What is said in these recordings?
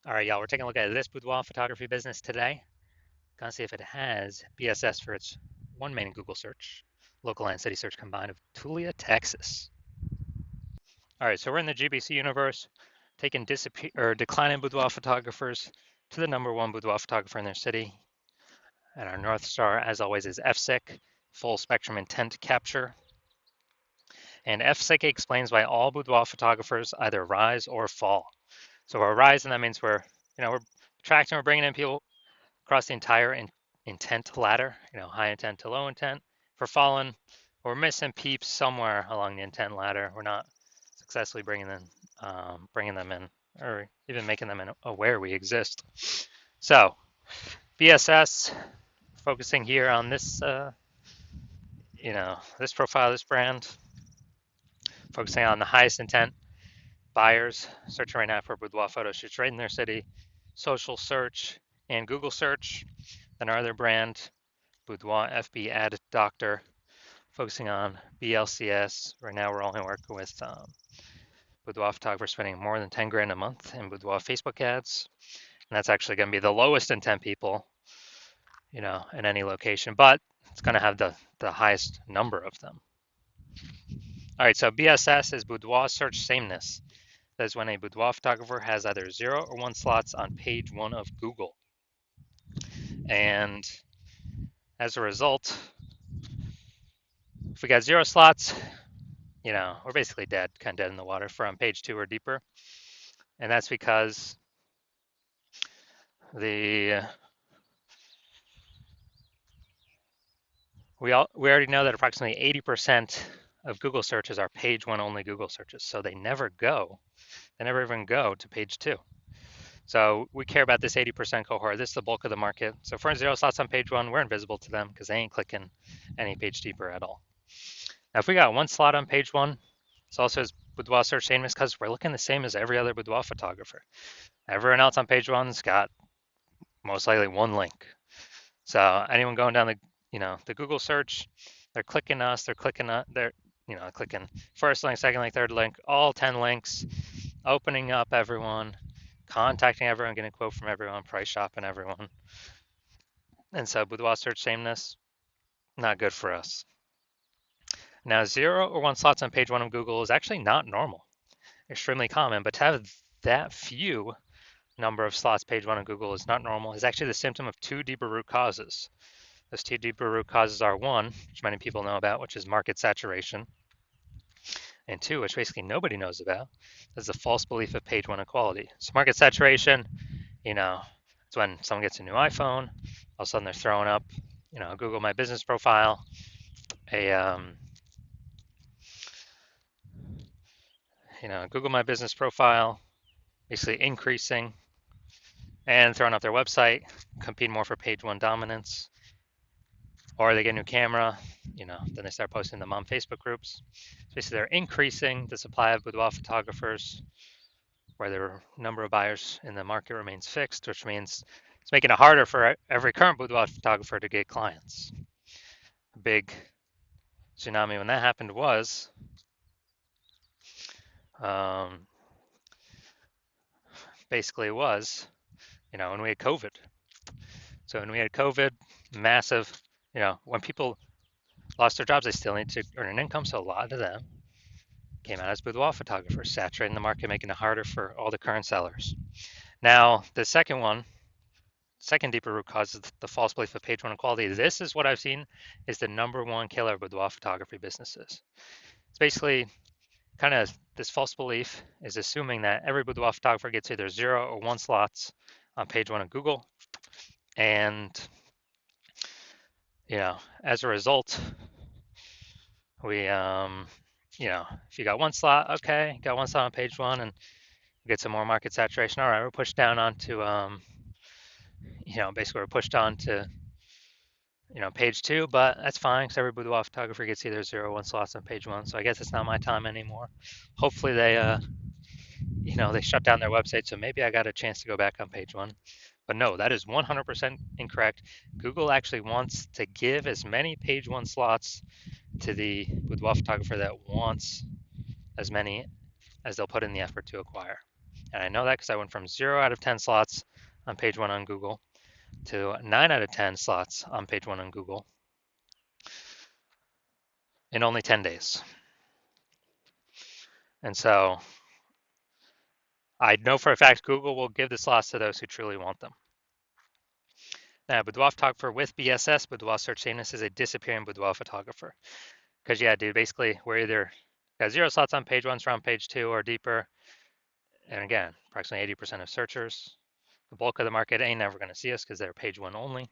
All right, y'all, we're taking a look at this boudoir photography business today. Gonna see if it has BSS for its one main Google search, local and city search combined of Tulia, Texas. All right, so we're in the GBC universe, taking declining boudoir photographers to the number one boudoir photographer in their city. And our North Star, as always, is FSIC, full spectrum intent capture. And FSIC explains why all boudoir photographers either rise or fall. So we're rising, that means we're attracting, we're bringing in people across the entire intent ladder, high intent to low intent. If we're falling, we're missing peeps somewhere along the intent ladder. We're not successfully bringing them in, or even making them aware we exist. So, BSS, focusing here on this, this profile, this brand, focusing on the highest intent buyers, searching right now for boudoir photo shoots right in their city, social search, and Google search. Then our other brand, Boudoir FB Ad Doctor, focusing on BLCS. Right now, we're only working with boudoir photographers spending more than 10 grand a month in boudoir Facebook ads. And that's actually going to be the lowest intent people, in any location, but it's going to have the highest number of them. All right, so BSS is boudoir search sameness. That is when a boudoir photographer has either 0 or 1 slots on page 1 of Google. And as a result, if we got 0 slots, we're basically dead, kind of dead in the water for on page 2 or deeper. And that's because we already know that approximately 80% of Google searches are page 1 only Google searches. So they never even go to page 2. So we care about this 80% cohort. This is the bulk of the market. So if we're in 0 slots on page 1, we're invisible to them because they ain't clicking any page deeper at all. Now, if we got 1 slot on page 1, it's also as boudoir search sameness because we're looking the same as every other boudoir photographer. Everyone else on page 1's got most likely 1 link. So anyone going down the Google search, they're clicking us, they're clicking first link, second link, third link, all 10 links, opening up everyone, contacting everyone, getting a quote from everyone, price shopping everyone. And so boudoir search sameness, not good for us. Now, 0 or 1 slots on page 1 of Google is actually not normal, extremely common, but to have that few number of slots page 1 of Google is not normal. It's actually the symptom of 2 deeper root causes. Those 2 deeper root causes are 1, which many people know about, which is market saturation, and 2, which basically nobody knows about, is the false belief of page 1 equality. So market saturation, it's when someone gets a new iPhone, all of a sudden they're throwing up, Google My Business profile, Google My Business profile, basically increasing and throwing up their website, competing more for page 1 dominance. Or they get a new camera, then they start posting them on Facebook groups. So basically, they're increasing the supply of boudoir photographers where the number of buyers in the market remains fixed, which means it's making it harder for every current boudoir photographer to get clients. A big tsunami when that happened was when we had COVID. So when we had COVID, massive, when people lost their jobs, they still need to earn an income. So a lot of them came out as boudoir photographers, saturating the market, making it harder for all the current sellers. Now, the second deeper root cause is the false belief of page 1 equality. This is what I've seen is the number 1 killer of boudoir photography businesses. It's basically kind of this false belief is assuming that every boudoir photographer gets either 0 or 1 slots on page 1 of Google. And, as a result, we, if you got 1 slot, okay, got 1 slot on page 1 and get some more market saturation. All right, we're pushed down onto, basically we're pushed on to, page 2, but that's fine because every boudoir photographer gets either 0 or 1 slots on page 1. So I guess it's not my time anymore. Hopefully they, they shut down their website. So maybe I got a chance to go back on page 1. But no, that is 100% incorrect. Google actually wants to give as many page 1 slots to the boudoir photographer that wants as many as they'll put in the effort to acquire. And I know that because I went from 0 out of 10 slots on page 1 on Google to 9 out of 10 slots on page 1 on Google in only 10 days. And so I know for a fact Google will give the slots to those who truly want them. Now, boudoir photographer with BSS, boudoir search sameness, is a disappearing boudoir photographer. Because, yeah, dude, basically, we're either got 0 slots on page 1, so on page 2 or deeper. And again, approximately 80% of searchers. The bulk of the market ain't never going to see us because they're page 1 only.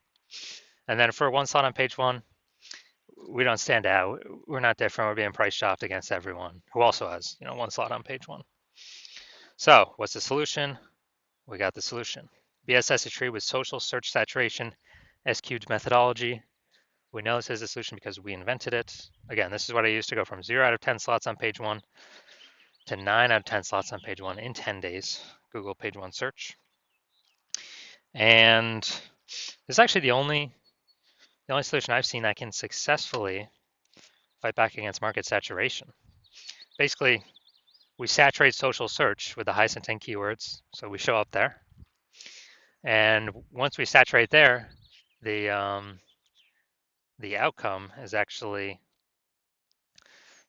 And then for 1 slot on page 1, we don't stand out. We're not different. We're being price shopped against everyone who also has, 1 slot on page 1. So what's the solution? We got the solution. BSS is treated with social search saturation, SQ'd methodology. We know this is a solution because we invented it. Again, this is what I used to go from 0 out of 10 slots on page 1 to 9 out of 10 slots on page 1 in 10 days, Google page 1 search. And this is actually the only solution I've seen that can successfully fight back against market saturation. Basically, we saturate social search with the highest intent keywords, so we show up there. And once we saturate there, the outcome is actually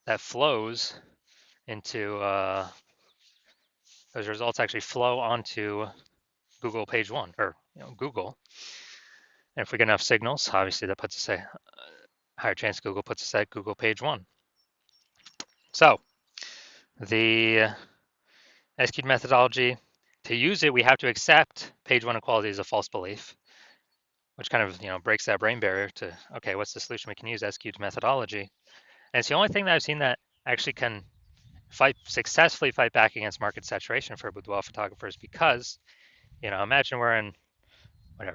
that flows into those results actually flow onto Google page 1 or Google. And if we get enough signals, obviously that puts us a higher chance Google puts us at Google page 1. So the SQ'd methodology, to use it, we have to accept page 1 equality as a false belief, which kind of breaks that brain barrier to, okay, what's the solution? We can use SQ'd methodology. And it's the only thing that I've seen that actually can successfully fight back against market saturation for boudoir photographers because, imagine we're in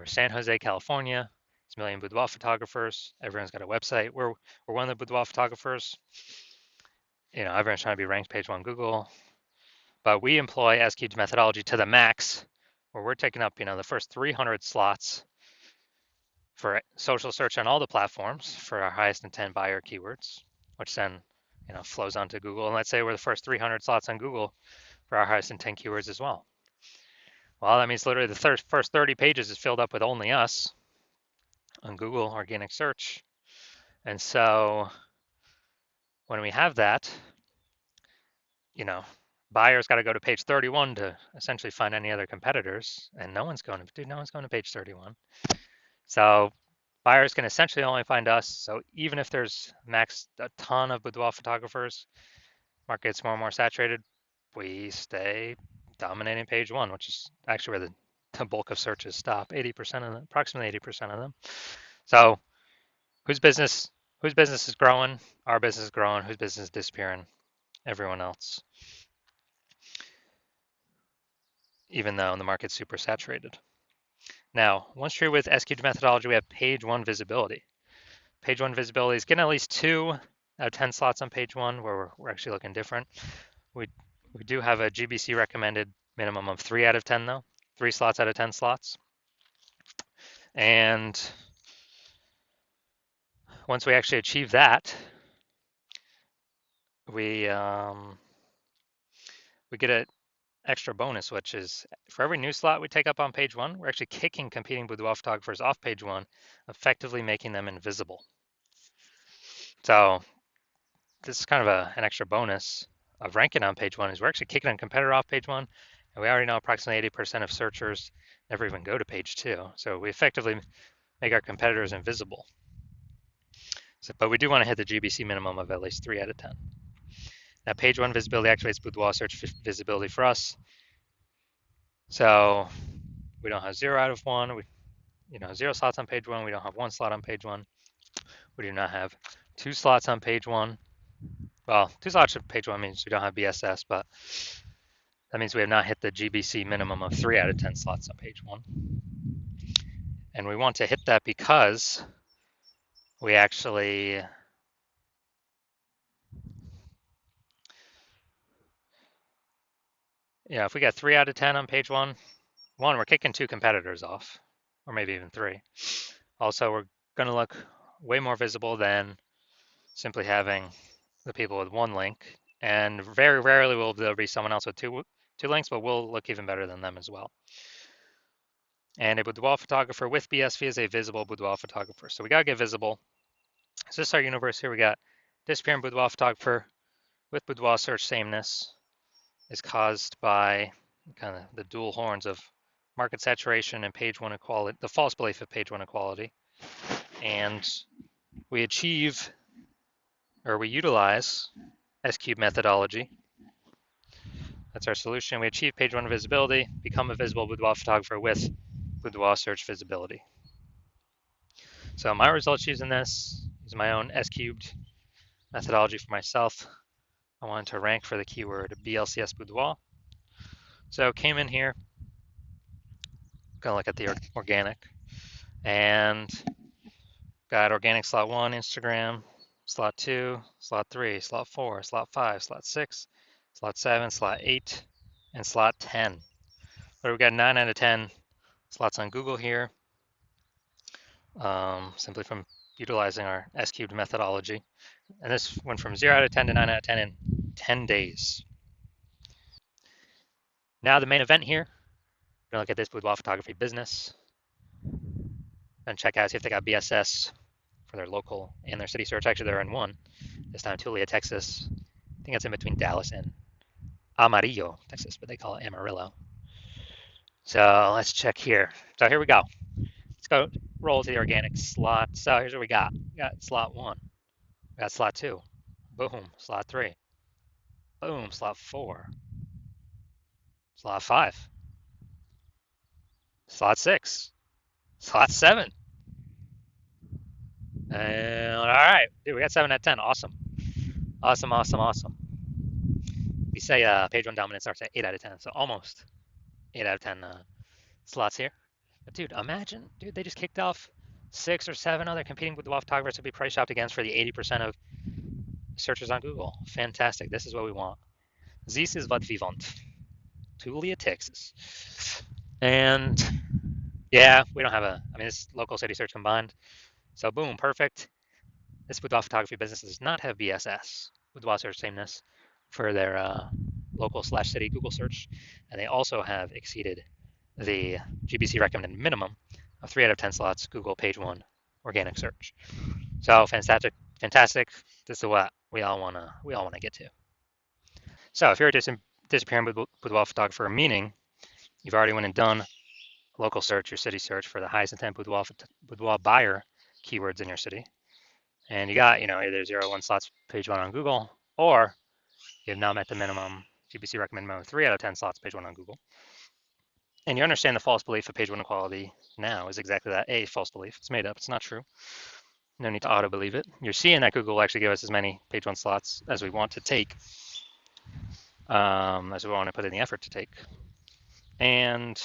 San Jose, California. It's a million boudoir photographers. Everyone's got a website. We're one of the boudoir photographers. Everyone's trying to be ranked page 1 Google. But we employ SQ'd methodology to the max, where we're taking up, the first 300 slots for social search on all the platforms for our highest intent buyer keywords, which then, flows onto Google. And let's say we're the first 300 slots on Google for our highest intent keywords as well. Well, that means literally the first 30 pages is filled up with only us on Google organic search. And so when we have that, buyers got to go to page 31 to essentially find any other competitors, and no one's going to page 31. So buyers can essentially only find us. So even if there's max a ton of boudoir photographers, market gets more and more saturated, we stay dominating page 1, which is actually where the bulk of searches stop. 80% of them, approximately 80% of them. So whose business is growing? Our business is growing. Whose business is disappearing? Everyone else. Even though the market's super saturated. Now, once you're with SQ'd methodology, we have page 1 visibility. Page 1 visibility is getting at least 2 out of 10 slots on page 1, where we're actually looking different. We do have a GBC recommended minimum of 3 out of 10 though, 3 slots out of 10 slots. And once we actually achieve that, we get an extra bonus, which is for every new slot we take up on page 1, we're actually kicking competing boudoir photographers off page 1, effectively making them invisible. So this is kind of an extra bonus of ranking on page 1 is we're actually kicking a competitor off page 1, and we already know approximately 80% of searchers never even go to page 2. So we effectively make our competitors invisible. But we do want to hit the GBC minimum of at least 3 out of 10. Now, page 1 visibility activates boudoir search visibility for us. So we don't have 0 out of 1. We, 0 slots on page 1. We don't have 1 slot on page 1. We do not have 2 slots on page 1. Well, 2 slots on page 1 means we don't have BSS, but that means we have not hit the GBC minimum of 3 out of 10 slots on page 1. And we want to hit that because we actually if we got 3 out of 10 on page 1, we're kicking 2 competitors off, or maybe even 3. Also, we're going to look way more visible than simply having the people with 1 link, and very rarely will there be someone else with two 2 links, but we'll look even better than them as well. And a boudoir photographer with BSV is a visible boudoir photographer. So we gotta get visible. So this is our universe here. We got disappearing boudoir photographer with boudoir search sameness is caused by kind of the dual horns of market saturation and page one equality, the false belief of page one equality. And we achieve, or we utilize S-cube methodology. That's our solution. We achieve page one visibility, become a visible boudoir photographer with boudoir search visibility. So my results using this is my own S-cubed methodology for myself. I wanted to rank for the keyword BLCS boudoir. So came in here, gonna look at the organic, and got organic slot 1, Instagram, slot 2, slot 3, slot 4, slot 5, slot 6, slot 7, slot 8, and slot 10. But we got 9 out of 10 slots on Google here, simply from utilizing our S-cubed methodology. And this went from 0 out of 10 to 9 out of 10 in 10 days. Now the main event here, we're gonna look at this boudoir photography business and check out, see if they got BSS for their local and their city search. Actually, they're in one. This time, Tulia, Texas. I think it's in between Dallas and Amarillo, Texas, but they call it Amarillo. So let's check here. So here we go. Let's go roll to the organic slot. So here's what we got. We got slot 1. We got slot 2. Boom. Slot 3. Boom. Slot 4. Slot 5. Slot 6. Slot 7. And all right, dude, we got 7 out of 10. Awesome. Awesome, awesome, awesome. We say page one dominance starts at 8 out of 10, so almost 8 out of 10 slots here. But dude, imagine, dude, they just kicked off 6 or 7 other competing with the photographers to be price shopped against for the 80% of searches on Google. Fantastic. This is what we want. This is what we want. Tulia, Texas. And yeah, we don't have this local city search combined. So boom, perfect. This boudoir photography business does not have BSS, boudoir search sameness, for their local/city Google search, and they also have exceeded the GBC recommended minimum of 3 out of 10 slots Google page 1 organic search. So fantastic, fantastic. This is what we all wanna get to. So if you're a disappearing boudoir photographer, meaning you've already went and done local search, your city search for the highest intent boudoir buyer keywords in your city, and you got either 0 1 slots page 1 on Google, or you have now met the minimum GBC recommend minimum 3 out of 10 slots page 1 on Google, and you understand the false belief of page 1 equality now is exactly that, a false belief. It's made up. It's not true. No need to auto believe it. You're seeing that Google will actually give us as many page 1 slots as we want to take, as we want to put in the effort to take, and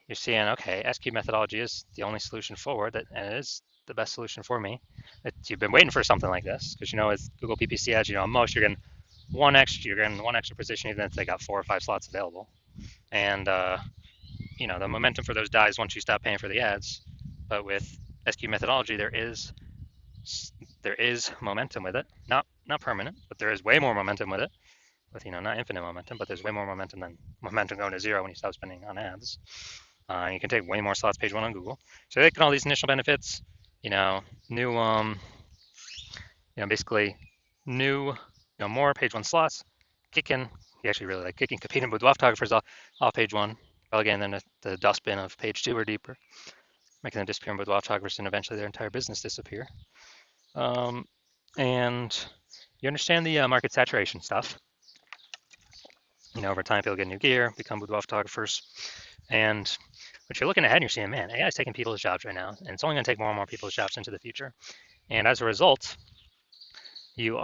you're seeing, okay, S-cube methodology is the only solution forward, and it is the best solution for me. You've been waiting for something like this, because with Google PPC ads, at most you're getting one extra position, even if they got 4 or 5 slots available. And the momentum for those dies once you stop paying for the ads. But with S-cube methodology, there is momentum with it. Not permanent, but there is way more momentum with it. With not infinite momentum, but there's way more momentum than momentum going to 0 when you stop spending on ads. You can take way more slots page 1 on Google. So taking all these initial benefits, new, basically new, more page 1 slots, kicking. You actually really like kicking competing with photographers off page 1, relegating them to the dustbin of page 2 or deeper, making them disappear with photographers, and eventually their entire business disappear. And you understand the market saturation stuff. Over time, people get new gear, become boudoir photographers, and but you're looking ahead and you're seeing, man, AI is taking people's jobs right now, and it's only going to take more and more people's jobs into the future. And as a result, you're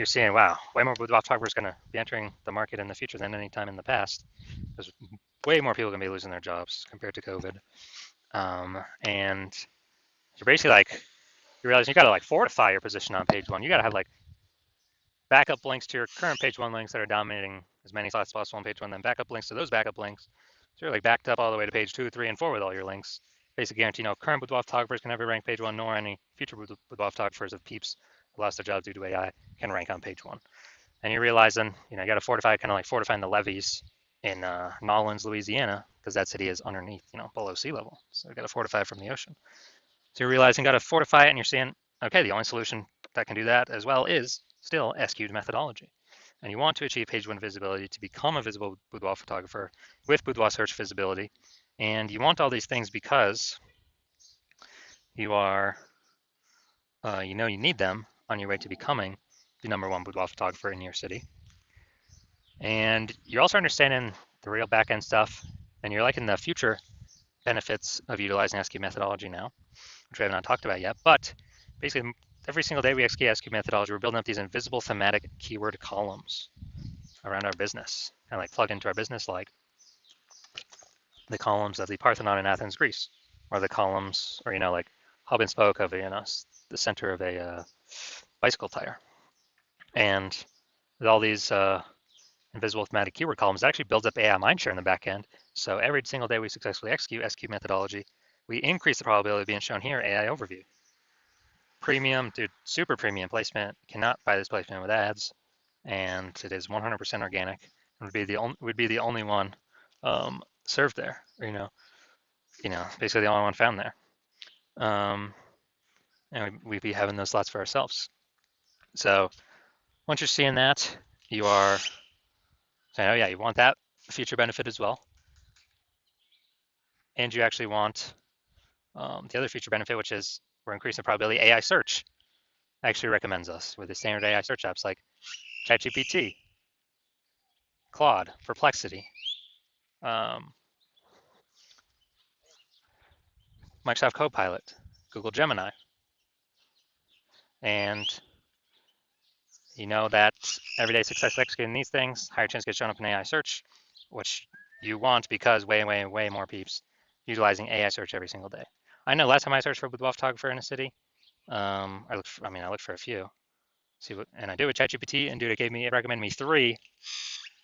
seeing, wow, way more boudoir photographers going to be entering the market in the future than any time in the past, because way more people are going to be losing their jobs compared to COVID. And you're basically you realize you got to fortify your position on page 1. You got to have backup links to your current page 1 links that are dominating as many slots as possible on page 1, then backup links to those backup links. So you're backed up all the way to page 2, 3, and 4 with all your links. Basically guarantee current boudoir photographers can never rank page 1, nor any future boudoir photographers of peeps who lost their jobs due to AI can rank on page 1. And you're realizing, you got to fortify, kind of like fortifying the levees in Nolens, Louisiana, because that city is underneath, below sea level. So you got to fortify it from the ocean. So you're realizing you got to fortify it, and you're seeing, okay, the only solution that can do that as well is still SQ'd methodology. And you want to achieve page one visibility to become a visible boudoir photographer with boudoir search visibility. And you want all these things because you are, you need them on your way to becoming the #1 boudoir photographer in your city. And you're also understanding the real backend stuff, and you're liking the future benefits of utilizing SQ methodology now, which we have not talked about yet. But basically, every single day we execute SQ methodology, we're building up these invisible thematic keyword columns around our business, kind of like plugged into our business, like the columns of the Parthenon in Athens, Greece, or the columns, or like hub and spoke of the center of a bicycle tire. And with all these invisible thematic keyword columns, it actually builds up AI mindshare in the back end. So every single day we successfully execute SQ methodology, we increase the probability of being shown here, AI overview. Premium, dude, super premium placement. Cannot buy this placement with ads, and it is 100% organic. Would be the only one served there. Basically the only one found there. And we'd be having those slots for ourselves. So once you're seeing that, you are saying, oh yeah, you want that feature benefit as well. And you actually want the other feature benefit, which is we're increasing the probability AI search actually recommends us with the standard AI search apps like ChatGPT, Claude, Perplexity, um, Microsoft Copilot, Google Gemini. And you know that everyday success executing these things, higher chance to get shown up in AI search, which you want because way, way, way more peeps utilizing AI search every single day. I know last time I searched for boudoir photographer in a city, I looked for a few. And I did with ChatGPT, and dude, it recommended me 3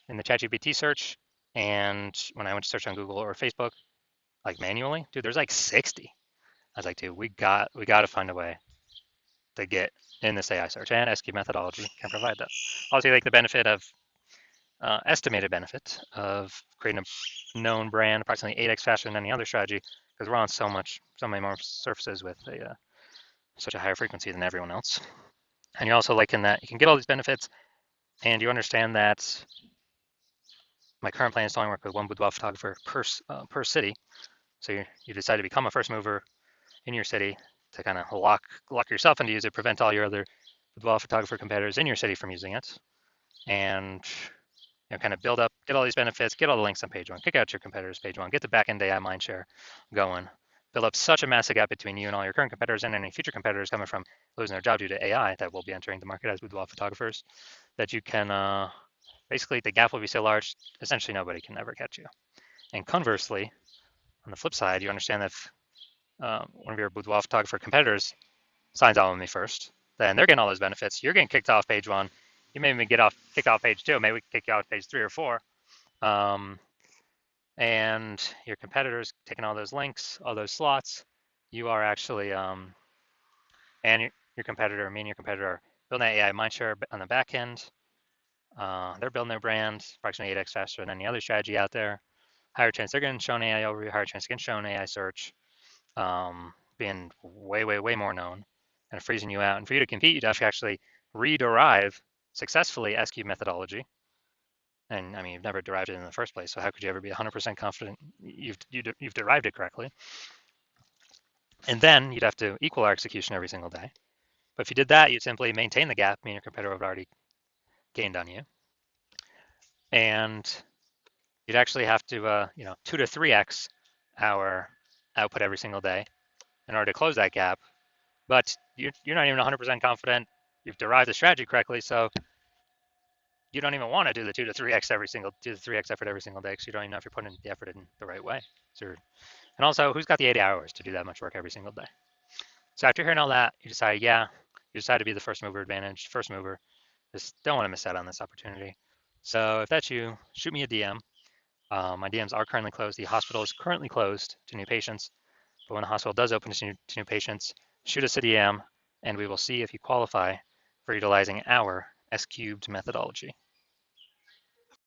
in the ChatGPT search. And when I went to search on Google or Facebook, like manually, dude, there's like 60. I was like, dude, we got to find a way to get in this AI search, and SQ methodology can provide that. Also, like the benefit of estimated benefit of creating a known brand approximately 8x faster than any other strategy, because we're on so many more surfaces with such a higher frequency than everyone else. And you're also liking that you can get all these benefits, and you understand that my current plan is to only work with one boudoir photographer per city. So you decide to become a first mover in your city to kind of lock yourself into use it, prevent all your other boudoir photographer competitors in your city from using it, and kind of build up, get all these benefits, get all the links on page one, kick out your competitors page one, get the backend AI mindshare going, build up such a massive gap between you and all your current competitors and any future competitors coming from losing their job due to AI that will be entering the market as boudoir photographers, that you can basically the gap will be so large, essentially nobody can ever catch you. And conversely, on the flip side, you understand that if one of your boudoir photographer competitors signs on with me first, then they're getting all those benefits. You're getting kicked off page one. You may even kicked off page 2. Maybe we kick you off page 3 or 4. And your competitors taking all those links, all those slots. You are actually, and your competitor, me and your competitor are building that AI mindshare on the back end. They're building their brand approximately 8x faster than any other strategy out there. Higher chance they're getting shown AI overview, higher chance getting shown AI search, being way, way, way more known and freezing you out. And for you to compete, you'd have to actually rederive successfully SQ methodology. And I mean, you've never derived it in the first place, so how could you ever be 100% confident you've derived it correctly? And then you'd have to equal our execution every single day. But if you did that, you'd simply maintain the gap, meaning your competitor would have already gained on you. And you'd actually have to, 2 to 3x our output every single day in order to close that gap. But you're not even 100% confident you've derived the strategy correctly, so you don't even want to do the 2 to 3x effort every single day because you don't even know if you're putting the effort in the right way. And also, who's got the 80 hours to do that much work every single day? So after hearing all that, you decide to be the first mover advantage, first mover. Just don't want to miss out on this opportunity. So if that's you, shoot me a DM. My DMs are currently closed. The hospital is currently closed to new patients, but when the hospital does open to new patients, shoot us a DM, and we will see if you qualify for utilizing our S cubed methodology.